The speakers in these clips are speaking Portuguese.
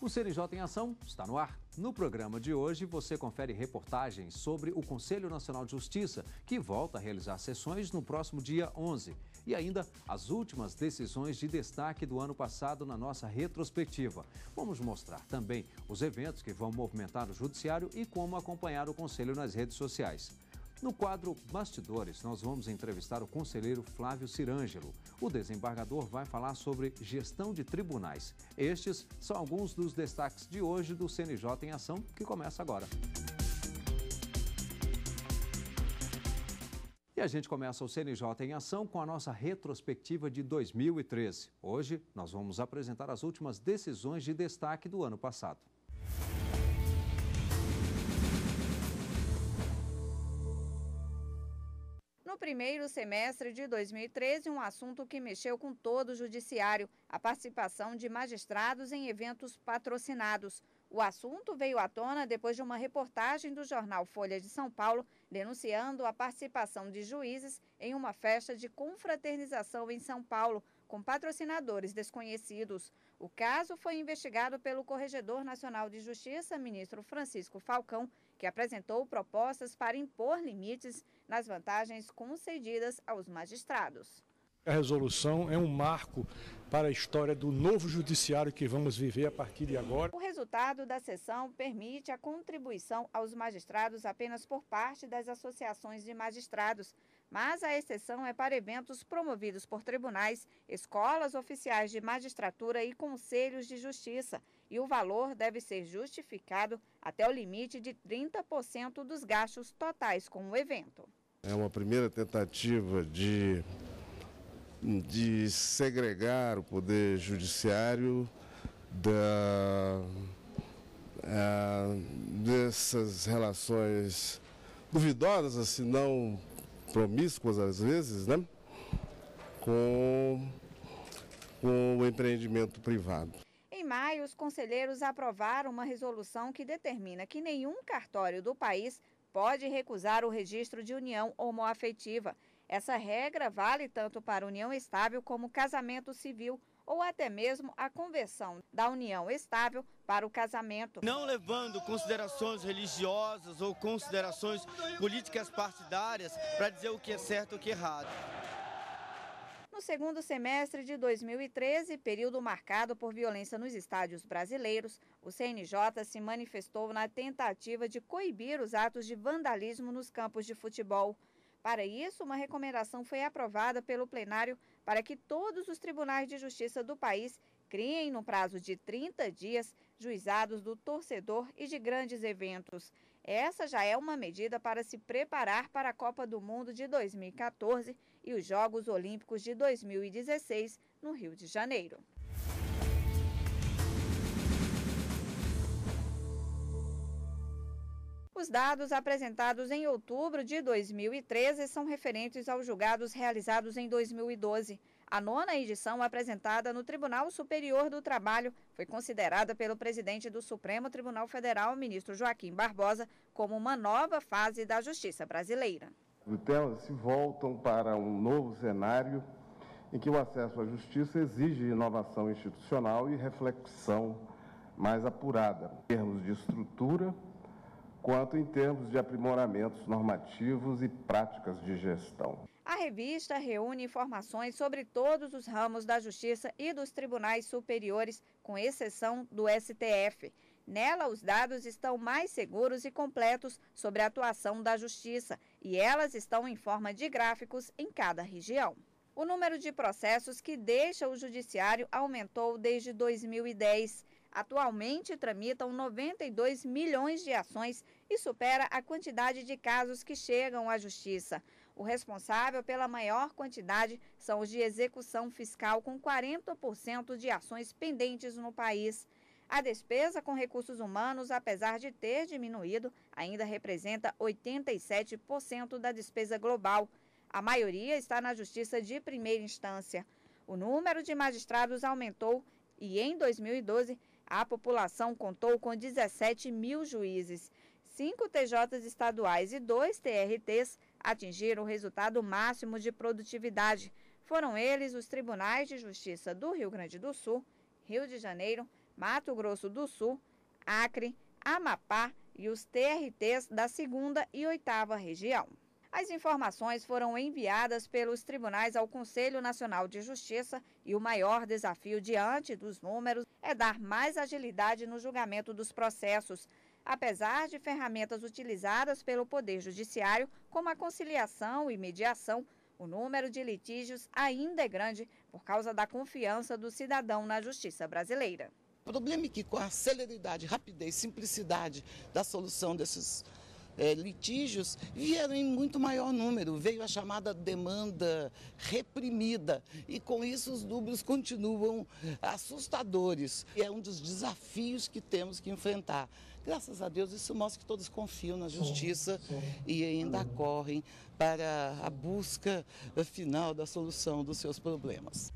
O CNJ em Ação está no ar. No programa de hoje, você confere reportagens sobre o Conselho Nacional de Justiça, que volta a realizar sessões no próximo dia 11. E ainda as últimas decisões de destaque do ano passado na nossa retrospectiva. Vamos mostrar também os eventos que vão movimentar o Judiciário e como acompanhar o Conselho nas redes sociais. No quadro Bastidores, nós vamos entrevistar o conselheiro Flávio Cirângelo. O desembargador vai falar sobre gestão de tribunais. Estes são alguns dos destaques de hoje do CNJ em Ação, que começa agora. E a gente começa o CNJ em Ação com a nossa retrospectiva de 2013. Hoje, nós vamos apresentar as últimas decisões de destaque do ano passado. No primeiro semestre de 2013, um assunto que mexeu com todo o judiciário, a participação de magistrados em eventos patrocinados. O assunto veio à tona depois de uma reportagem do jornal Folha de São Paulo, denunciando a participação de juízes em uma festa de confraternização em São Paulo, com patrocinadores desconhecidos. O caso foi investigado pelo Corregedor Nacional de Justiça, ministro Francisco Falcão, que apresentou propostas para impor limites nas vantagens concedidas aos magistrados. A resolução é um marco para a história do novo judiciário que vamos viver a partir de agora. O resultado da sessão permite a contribuição aos magistrados apenas por parte das associações de magistrados, mas a exceção é para eventos promovidos por tribunais, escolas oficiais de magistratura e conselhos de justiça, e o valor deve ser justificado até o limite de 30% dos gastos totais com o evento. É uma primeira tentativa de segregar o poder judiciário dessas relações duvidosas, se não promíscuas às vezes, né, com o empreendimento privado. Em maio, os conselheiros aprovaram uma resolução que determina que nenhum cartório do país pode recusar o registro de união homoafetiva. Essa regra vale tanto para união estável como casamento civil ou até mesmo a conversão da união estável para o casamento. Não levando considerações religiosas ou considerações políticas partidárias para dizer o que é certo e o que é errado. No segundo semestre de 2013, período marcado por violência nos estádios brasileiros, o CNJ se manifestou na tentativa de coibir os atos de vandalismo nos campos de futebol. Para isso, uma recomendação foi aprovada pelo plenário para que todos os tribunais de justiça do país criem, no prazo de 30 dias, juizados do torcedor e de grandes eventos. Essa já é uma medida para se preparar para a Copa do Mundo de 2014 e os Jogos Olímpicos de 2016, no Rio de Janeiro. Os dados apresentados em outubro de 2013 são referentes aos julgados realizados em 2012. A nona edição apresentada no Tribunal Superior do Trabalho foi considerada pelo presidente do Supremo Tribunal Federal, ministro Joaquim Barbosa, como uma nova fase da justiça brasileira. Os temas se voltam para um novo cenário em que o acesso à justiça exige inovação institucional e reflexão mais apurada, em termos de estrutura, quanto em termos de aprimoramentos normativos e práticas de gestão. A revista reúne informações sobre todos os ramos da justiça e dos tribunais superiores, com exceção do STF. Nela, os dados estão mais seguros e completos sobre a atuação da justiça, e elas estão em forma de gráficos em cada região. O número de processos que deixa o judiciário aumentou desde 2010. Atualmente, tramitam 92 milhões de ações e supera a quantidade de casos que chegam à Justiça. O responsável pela maior quantidade são os de execução fiscal, com 40% de ações pendentes no país. A despesa com recursos humanos, apesar de ter diminuído, ainda representa 87% da despesa global. A maioria está na Justiça de primeira instância. O número de magistrados aumentou e, em 2012, a população contou com 17 mil juízes. 5 TJs estaduais e 2 TRTs atingiram o resultado máximo de produtividade. Foram eles os Tribunais de Justiça do Rio Grande do Sul, Rio de Janeiro, Mato Grosso do Sul, Acre, Amapá e os TRTs da 2ª e 8ª região. As informações foram enviadas pelos tribunais ao Conselho Nacional de Justiça e o maior desafio diante dos números é dar mais agilidade no julgamento dos processos. Apesar de ferramentas utilizadas pelo Poder Judiciário, como a conciliação e mediação, o número de litígios ainda é grande por causa da confiança do cidadão na justiça brasileira. O problema é que com a celeridade, rapidez, simplicidade da solução desses litígios vieram em muito maior número, veio a chamada demanda reprimida e com isso os números continuam assustadores. E é um dos desafios que temos que enfrentar. Graças a Deus isso mostra que todos confiam na justiça e ainda correm para a busca final da solução dos seus problemas.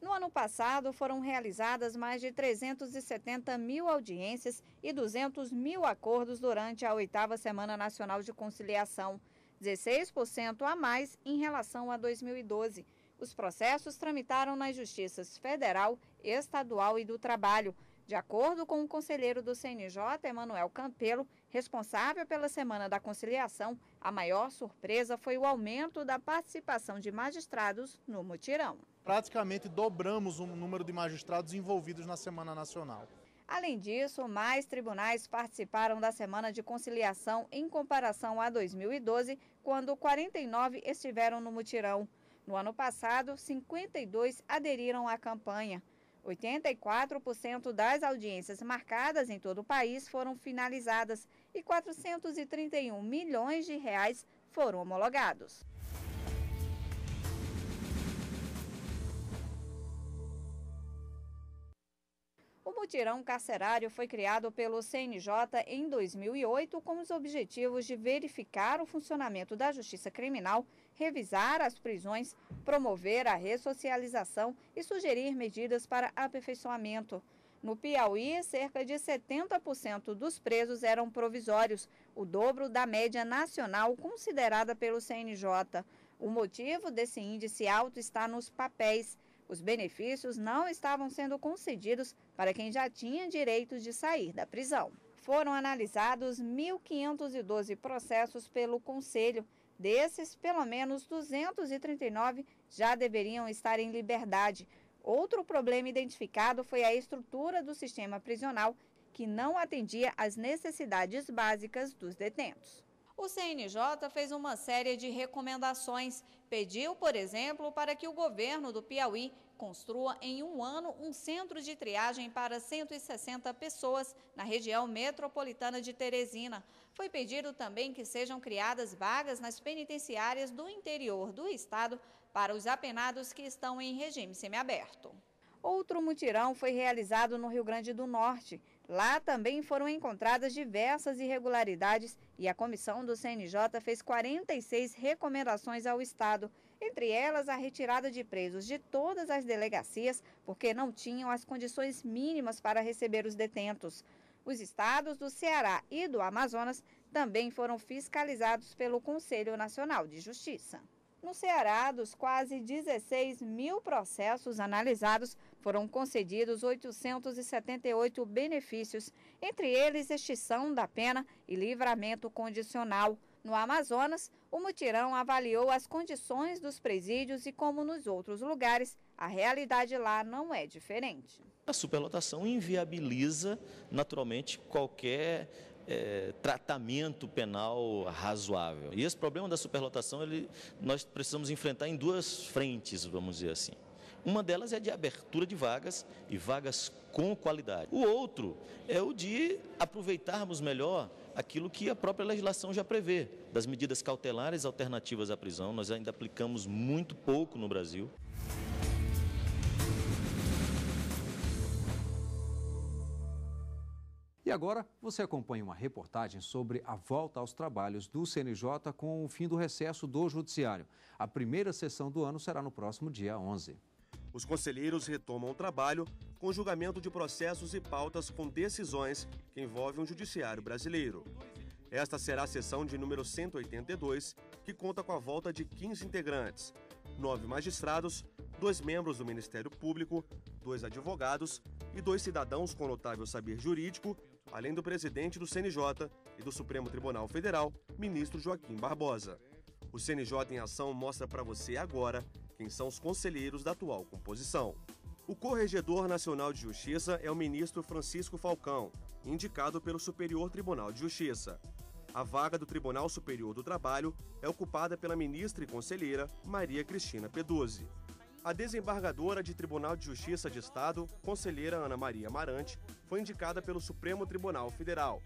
No ano passado, foram realizadas mais de 370 mil audiências e 200 mil acordos durante a 8ª Semana Nacional de Conciliação, 16% a mais em relação a 2012. Os processos tramitaram nas justiças federal, estadual e do trabalho. De acordo com o conselheiro do CNJ, Emanuel Campelo, responsável pela Semana da Conciliação, a maior surpresa foi o aumento da participação de magistrados no mutirão. Praticamente dobramos o número de magistrados envolvidos na Semana Nacional. Além disso, mais tribunais participaram da Semana de Conciliação em comparação a 2012, quando 49 estiveram no mutirão. No ano passado, 52 aderiram à campanha. 84% das audiências marcadas em todo o país foram finalizadas e 431 milhões de reais foram homologados. O mutirão carcerário foi criado pelo CNJ em 2008 com os objetivos de verificar o funcionamento da justiça criminal, revisar as prisões, promover a ressocialização e sugerir medidas para aperfeiçoamento. No Piauí, cerca de 70% dos presos eram provisórios, o dobro da média nacional considerada pelo CNJ. O motivo desse índice alto está nos papéis. Os benefícios não estavam sendo concedidos para quem já tinha direito de sair da prisão. Foram analisados 1.512 processos pelo Conselho. Desses, pelo menos 239 já deveriam estar em liberdade. Outro problema identificado foi a estrutura do sistema prisional, que não atendia às necessidades básicas dos detentos. O CNJ fez uma série de recomendações. Pediu, por exemplo, para que o governo do Piauí construa em um ano um centro de triagem para 160 pessoas na região metropolitana de Teresina. Foi pedido também que sejam criadas vagas nas penitenciárias do interior do estado para os apenados que estão em regime semiaberto. Outro mutirão foi realizado no Rio Grande do Norte. Lá também foram encontradas diversas irregularidades e a comissão do CNJ fez 46 recomendações ao Estado, entre elas a retirada de presos de todas as delegacias porque não tinham as condições mínimas para receber os detentos. Os estados do Ceará e do Amazonas também foram fiscalizados pelo Conselho Nacional de Justiça. No Ceará, dos quase 16 mil processos analisados, foram concedidos 878 benefícios, entre eles extinção da pena e livramento condicional. No Amazonas, o mutirão avaliou as condições dos presídios e, como nos outros lugares, a realidade lá não é diferente. A superlotação inviabiliza, naturalmente, qualquer tratamento penal razoável. E esse problema da superlotação, nós precisamos enfrentar em duas frentes, vamos dizer assim. Uma delas é de abertura de vagas e vagas com qualidade. O outro é o de aproveitarmos melhor aquilo que a própria legislação já prevê, das medidas cautelares alternativas à prisão. Nós ainda aplicamos muito pouco no Brasil. E agora você acompanha uma reportagem sobre a volta aos trabalhos do CNJ com o fim do recesso do Judiciário. A primeira sessão do ano será no próximo dia 11. Os conselheiros retomam o trabalho com julgamento de processos e pautas com decisões que envolvem o Judiciário brasileiro. Esta será a sessão de número 182, que conta com a volta de 15 integrantes. 9 magistrados, 2 membros do Ministério Público, 2 advogados e 2 cidadãos com notável saber jurídico, além do presidente do CNJ e do Supremo Tribunal Federal, ministro Joaquim Barbosa. O CNJ em Ação mostra para você agora quem são os conselheiros da atual composição. O Corregedor Nacional de Justiça é o ministro Francisco Falcão, indicado pelo Superior Tribunal de Justiça. A vaga do Tribunal Superior do Trabalho é ocupada pela ministra e conselheira Maria Cristina Peduzzi. A desembargadora de Tribunal de Justiça de Estado, conselheira Ana Maria Amarante, foi indicada pelo Supremo Tribunal Federal.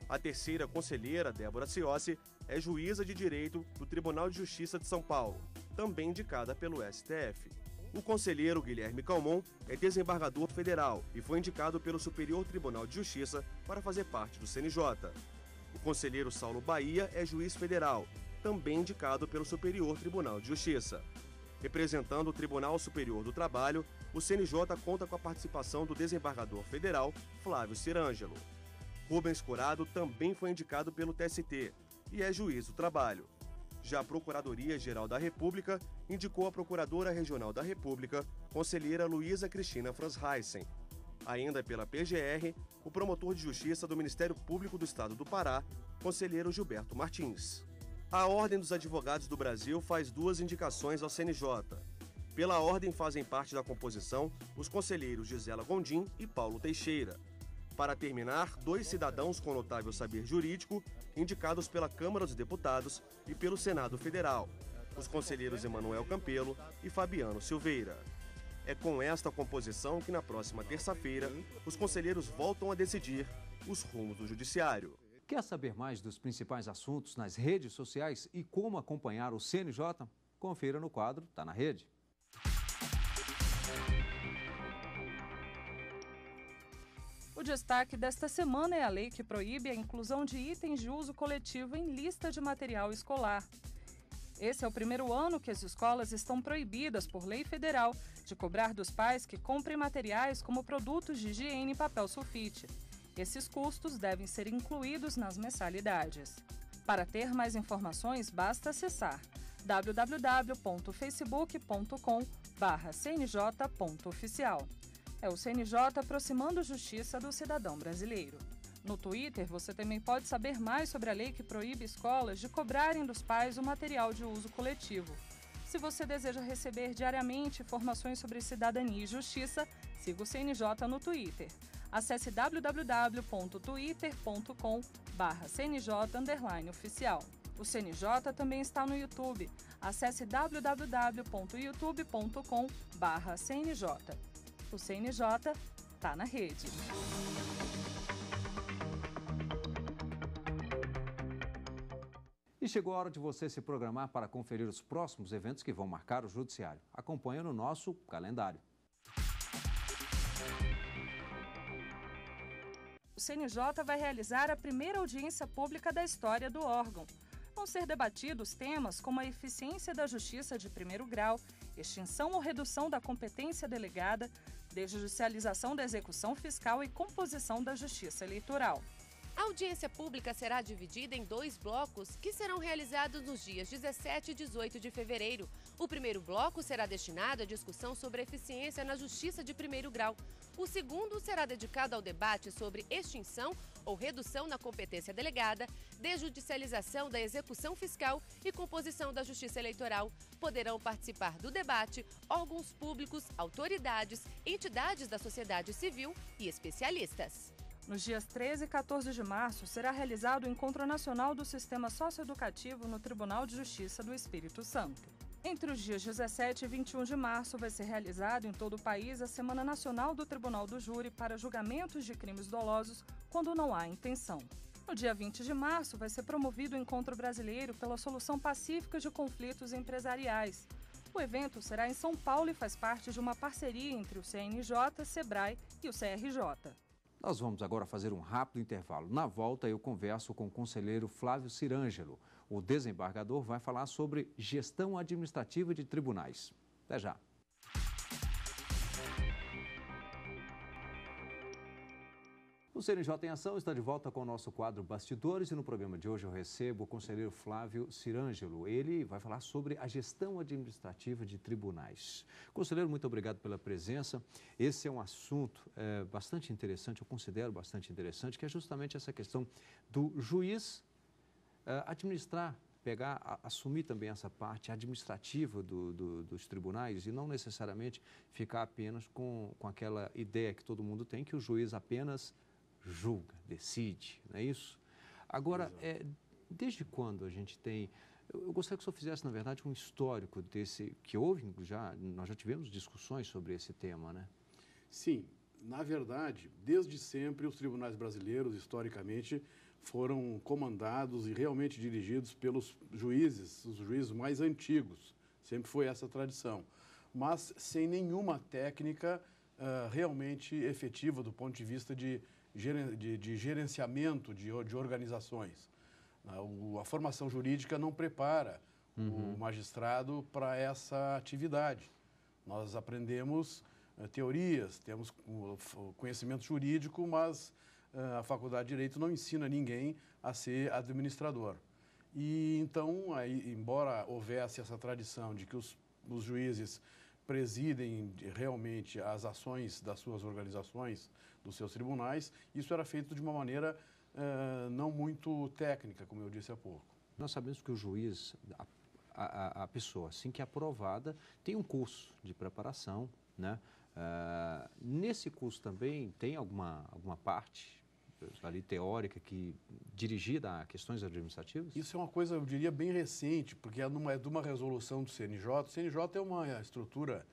A terceira conselheira, Débora Ciossi, é juíza de direito do Tribunal de Justiça de São Paulo, também indicada pelo STF. O conselheiro Guilherme Calmon é desembargador federal e foi indicado pelo Superior Tribunal de Justiça para fazer parte do CNJ. O conselheiro Saulo Bahia é juiz federal, também indicado pelo Superior Tribunal de Justiça. Representando o Tribunal Superior do Trabalho, o CNJ conta com a participação do desembargador federal Flávio Cirângelo. Rubens Curado também foi indicado pelo TST e é juiz do trabalho. Já a Procuradoria-Geral da República indicou a Procuradora Regional da República, conselheira Luísa Cristina Franz Heissen. Ainda pela PGR, o promotor de justiça do Ministério Público do Estado do Pará, conselheiro Gilberto Martins. A Ordem dos Advogados do Brasil faz 2 indicações ao CNJ. Pela ordem fazem parte da composição os conselheiros Gisela Gondim e Paulo Teixeira. Para terminar, 2 cidadãos com notável saber jurídico, indicados pela Câmara dos Deputados e pelo Senado Federal, os conselheiros Emanuel Campelo e Fabiano Silveira. É com esta composição que na próxima terça-feira, os conselheiros voltam a decidir os rumos do Judiciário. Quer saber mais dos principais assuntos nas redes sociais e como acompanhar o CNJ? Confira no quadro Tá na Rede. O destaque desta semana é a lei que proíbe a inclusão de itens de uso coletivo em lista de material escolar. Esse é o primeiro ano que as escolas estão proibidas, por lei federal, de cobrar dos pais que comprem materiais como produtos de higiene e papel sulfite. Esses custos devem ser incluídos nas mensalidades. Para ter mais informações, basta acessar www.facebook.com/cnj.oficial. É o CNJ aproximando a justiça do cidadão brasileiro. No Twitter, você também pode saber mais sobre a lei que proíbe escolas de cobrarem dos pais o material de uso coletivo. Se você deseja receber diariamente informações sobre cidadania e justiça, siga o CNJ no Twitter. Acesse www.twitter.com/cnj_oficial. O CNJ também está no YouTube. Acesse www.youtube.com/cnj. O CNJ está na rede. E chegou a hora de você se programar para conferir os próximos eventos que vão marcar o Judiciário. Acompanhe no nosso calendário. O CNJ vai realizar a primeira audiência pública da história do órgão. Vão ser debatidos temas como a eficiência da justiça de primeiro grau, extinção ou redução da competência delegada, desjudicialização da execução fiscal e composição da justiça eleitoral. A audiência pública será dividida em 2 blocos que serão realizados nos dias 17 e 18 de fevereiro. O primeiro bloco será destinado à discussão sobre a eficiência na justiça de primeiro grau. O segundo será dedicado ao debate sobre extinção ou redução na competência delegada, desjudicialização da execução fiscal e composição da justiça eleitoral. Poderão participar do debate órgãos públicos, autoridades, entidades da sociedade civil e especialistas. Nos dias 13 e 14 de março, será realizado o Encontro Nacional do Sistema Socioeducativo no Tribunal de Justiça do Espírito Santo. Entre os dias 17 e 21 de março, vai ser realizado em todo o país a Semana Nacional do Tribunal do Júri para julgamentos de crimes dolosos quando não há intenção. No dia 20 de março, vai ser promovido o Encontro Brasileiro pela Solução Pacífica de Conflitos Empresariais. O evento será em São Paulo e faz parte de uma parceria entre o CNJ, SEBRAE e o CRJ. Nós vamos agora fazer um rápido intervalo. Na volta, eu converso com o conselheiro Flávio Cirângelo. O desembargador vai falar sobre gestão administrativa de tribunais. Até já. O CNJ em Ação está de volta com o nosso quadro Bastidores e no programa de hoje eu recebo o conselheiro Flávio Cirângelo. Ele vai falar sobre a gestão administrativa de tribunais. Conselheiro, muito obrigado pela presença. Esse é um assunto bastante interessante, eu considero bastante interessante, que é justamente essa questão do juiz administrar, assumir também essa parte administrativa dos tribunais e não necessariamente ficar apenas com aquela ideia que todo mundo tem, que o juiz apenas julga, decide, não é isso? Agora, desde quando a gente tem... Eu gostaria que o senhor fizesse, na verdade, um histórico desse, que houve nós já tivemos discussões sobre esse tema, né? Sim, na verdade, desde sempre os tribunais brasileiros, historicamente, foram comandados e realmente dirigidos pelos juízes, os juízes mais antigos. Sempre foi essa tradição, mas sem nenhuma técnica realmente efetiva do ponto de vista de gerenciamento de organizações. A formação jurídica não prepara o magistrado para essa atividade. Nós aprendemos teorias, temos conhecimento jurídico, mas a Faculdade de Direito não ensina ninguém a ser administrador. E então, embora houvesse essa tradição de que os juízes presidem realmente as ações das suas organizações, dos seus tribunais, isso era feito de uma maneira não muito técnica, como eu disse há pouco. Nós sabemos que o juiz, a pessoa, assim que é aprovada, tem um curso de preparação, né? Nesse curso também tem alguma parte ali teórica dirigida a questões administrativas? Isso é uma coisa, eu diria, bem recente, porque é de uma resolução do CNJ. O CNJ é uma estrutura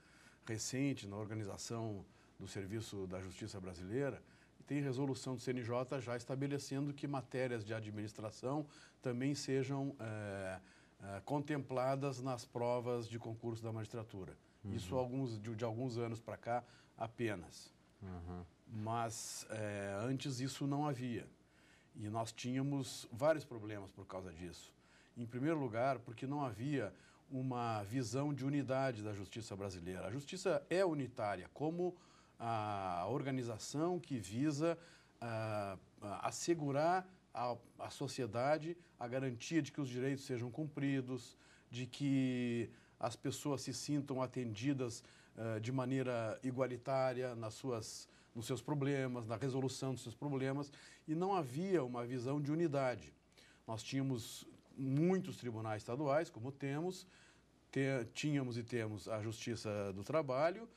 recente na organização do Serviço da Justiça Brasileira e tem resolução do CNJ já estabelecendo que matérias de administração também sejam contempladas nas provas de concurso da magistratura. Isso de alguns anos para cá apenas. Mas antes isso não havia. E nós tínhamos vários problemas por causa disso. Em primeiro lugar, porque não havia uma visão de unidade da justiça brasileira. A justiça é unitária, como a organização que visa assegurar à sociedade a garantia de que os direitos sejam cumpridos, de que as pessoas se sintam atendidas de maneira igualitária nos seus problemas, na resolução dos seus problemas, e não havia uma visão de unidade. Nós tínhamos muitos tribunais estaduais, como tínhamos e temos a Justiça do Trabalho,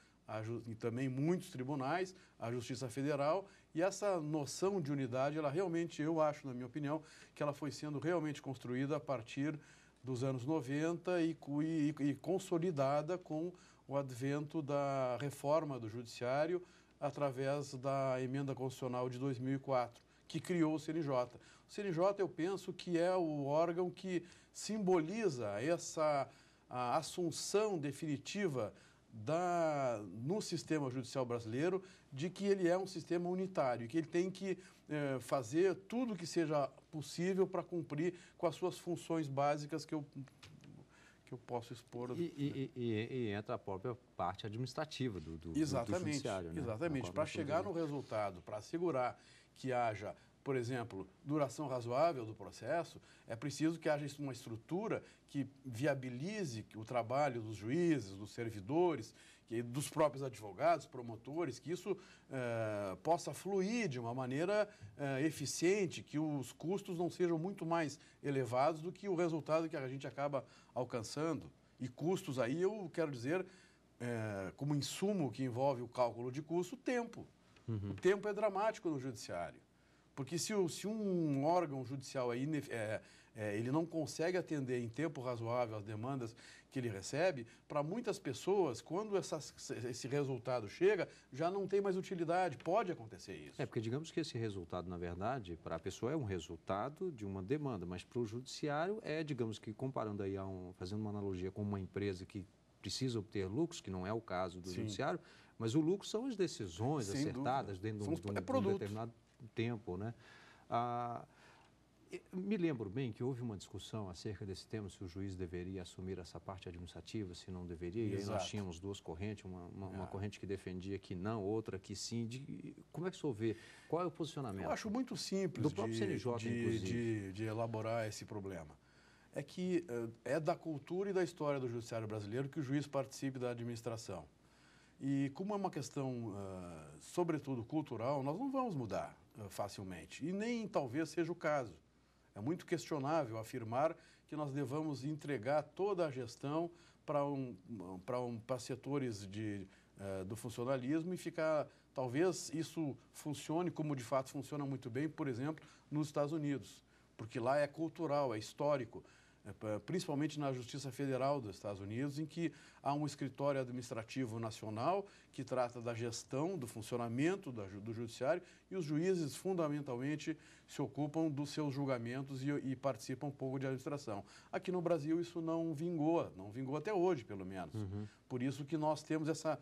e também muitos tribunais, a Justiça Federal, e essa noção de unidade, ela realmente, eu acho, na minha opinião, que ela foi sendo realmente construída a partir dos anos 90 e consolidada com o advento da reforma do Judiciário através da Emenda Constitucional de 2004, que criou o CNJ. O CNJ, eu penso que é o órgão que simboliza a assunção definitiva no sistema judicial brasileiro de que ele é um sistema unitário, que ele tem que fazer tudo o que seja possível para cumprir com as suas funções básicas que eu posso expor. E entra a própria parte administrativa do judiciário, né? Exatamente. Para chegar no resultado, para assegurar que haja, por exemplo, duração razoável do processo, é preciso que haja uma estrutura que viabilize o trabalho dos juízes, dos servidores, dos próprios advogados, promotores, que isso possa fluir de uma maneira eficiente, que os custos não sejam muito mais elevados do que o resultado que a gente acaba alcançando. E custos aí, eu quero dizer, como insumo que envolve o cálculo de custo, o tempo. O tempo é dramático no judiciário. Porque se um órgão judicial ele não consegue atender em tempo razoável as demandas que ele recebe, para muitas pessoas, quando esse resultado chega, já não tem mais utilidade. Pode acontecer isso. Porque digamos que esse resultado, na verdade, para a pessoa é um resultado de uma demanda, mas para o judiciário digamos que comparando aí, fazendo uma analogia com uma empresa que precisa obter lucros, que não é o caso do judiciário, mas o lucro são as decisões acertadas dentro de um determinado tempo, né? Me lembro bem que houve uma discussão acerca desse tema, se o juiz deveria assumir essa parte administrativa, se não deveria. Exato. E aí nós tínhamos duas correntes, uma corrente que defendia que não, outra que sim. Como é que o senhor vê? Qual é o posicionamento? Eu acho muito simples do próprio CNJ, de elaborar esse problema. É que é da cultura e da história do judiciário brasileiro que o juiz participe da administração. E como é uma questão, sobretudo, cultural, nós não vamos mudar facilmente. E nem talvez seja o caso. É muito questionável afirmar que nós devamos entregar toda a gestão para setores do funcionalismo e ficar... Talvez isso funcione como de fato funciona muito bem, por exemplo, nos Estados Unidos, porque lá é cultural, é histórico, principalmente na Justiça Federal dos Estados Unidos, em que há um escritório administrativo nacional que trata da gestão, do funcionamento do judiciário, e os juízes, fundamentalmente, se ocupam dos seus julgamentos e participam um pouco de administração. Aqui no Brasil isso não vingou até hoje, pelo menos. Por isso que nós temos essa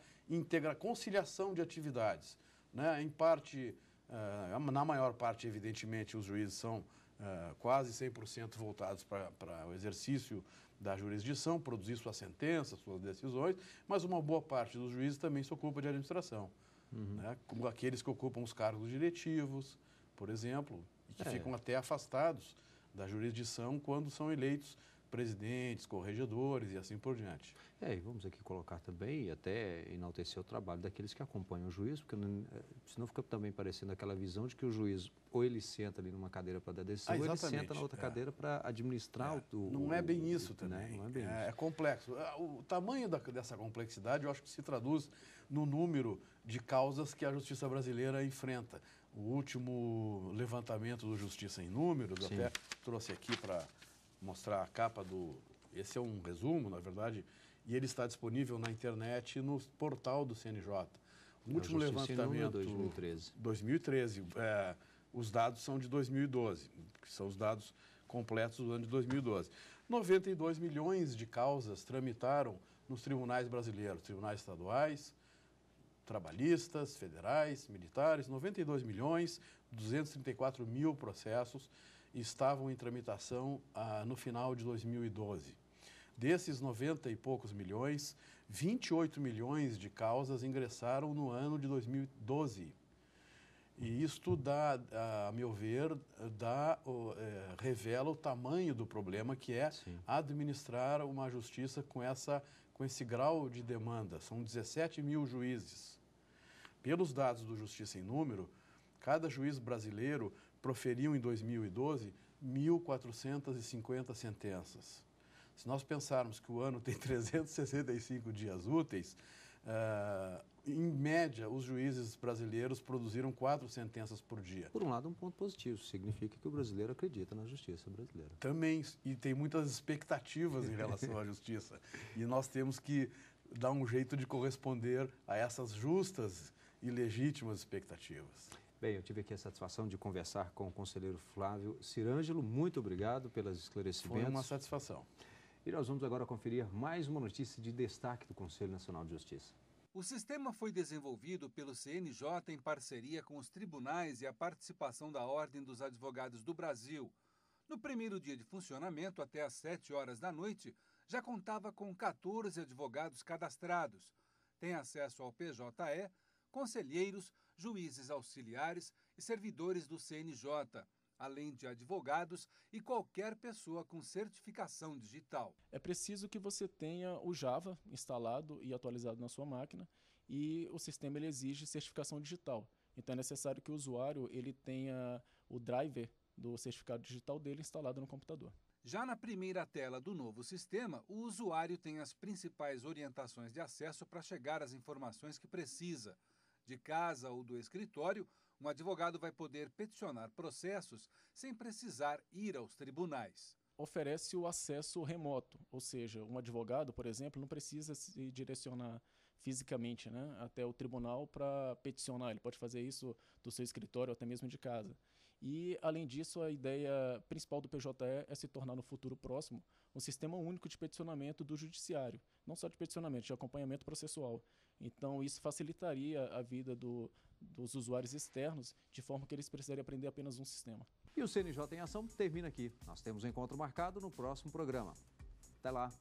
conciliação de atividades, né? Em parte, na maior parte, evidentemente, os juízes são quase 100% voltados para o exercício da jurisdição, produzir suas sentenças, suas decisões, mas uma boa parte dos juízes também se ocupa de administração, né? Como aqueles que ocupam os cargos diretivos, por exemplo, e que ficam até afastados da jurisdição quando são eleitos presidentes, corregedores e assim por diante. E vamos aqui colocar também e até enaltecer o trabalho daqueles que acompanham o juiz, porque senão fica também parecendo aquela visão de que o juiz ou ele senta ali numa cadeira para dar decisão, ou ele senta na outra cadeira para administrar Não é bem isso também. Né? Não é bem isso. É complexo. O tamanho dessa complexidade eu acho que se traduz no número de causas que a justiça brasileira enfrenta. O último levantamento do Justiça em Números, até trouxe aqui para mostrar a capa do... Esse é um resumo, na verdade, e ele está disponível na internet e no portal do CNJ. O último levantamento... 2013. 2013. Os dados são de 2012, que são os dados completos do ano de 2012. 92 milhões de causas tramitaram nos tribunais brasileiros, tribunais estaduais, trabalhistas, federais, militares, 92 milhões, 234 mil processos estavam em tramitação no final de 2012. Desses 90 e poucos milhões, 28 milhões de causas ingressaram no ano de 2012. E isto dá, a meu ver, revela o tamanho do problema que é administrar uma justiça com esse grau de demanda. São 17 mil juízes. Pelos dados do Justiça em Número, cada juiz brasileiro proferiu em 2012 1.450 sentenças. Se nós pensarmos que o ano tem 365 dias úteis, em média, os juízes brasileiros produziram 4 sentenças por dia. Por um lado, um ponto positivo, significa que o brasileiro acredita na justiça brasileira. Também, e tem muitas expectativas em relação à justiça. E nós temos que dar um jeito de corresponder a essas justas e legítimas expectativas. Bem, eu tive aqui a satisfação de conversar com o conselheiro Flávio Cirângelo. Muito obrigado pelos esclarecimentos. Foi uma satisfação. E nós vamos agora conferir mais uma notícia de destaque do Conselho Nacional de Justiça. O sistema foi desenvolvido pelo CNJ em parceria com os tribunais e a participação da Ordem dos Advogados do Brasil. No primeiro dia de funcionamento, até às 7 horas da noite, já contava com 14 advogados cadastrados. Tem acesso ao PJE, conselheiros, juízes auxiliares e servidores do CNJ, além de advogados e qualquer pessoa com certificação digital. É preciso que você tenha o Java instalado e atualizado na sua máquina, e o sistema ele exige certificação digital. Então é necessário que o usuário ele tenha o driver do certificado digital dele instalado no computador. Já na primeira tela do novo sistema, o usuário tem as principais orientações de acesso para chegar às informações que precisa. De casa ou do escritório, um advogado vai poder peticionar processos sem precisar ir aos tribunais. Oferece o acesso remoto, ou seja, um advogado, por exemplo, não precisa se direcionar fisicamente, né, até o tribunal para peticionar. Ele pode fazer isso do seu escritório ou até mesmo de casa. E, além disso, a ideia principal do PJE é se tornar no futuro próximo um sistema único de peticionamento do judiciário. Não só de peticionamento, de acompanhamento processual. Então, isso facilitaria a vida do dos usuários externos, de forma que eles precisarem aprender apenas um sistema. E o CNJ em Ação termina aqui. Nós temos um encontro marcado no próximo programa. Até lá!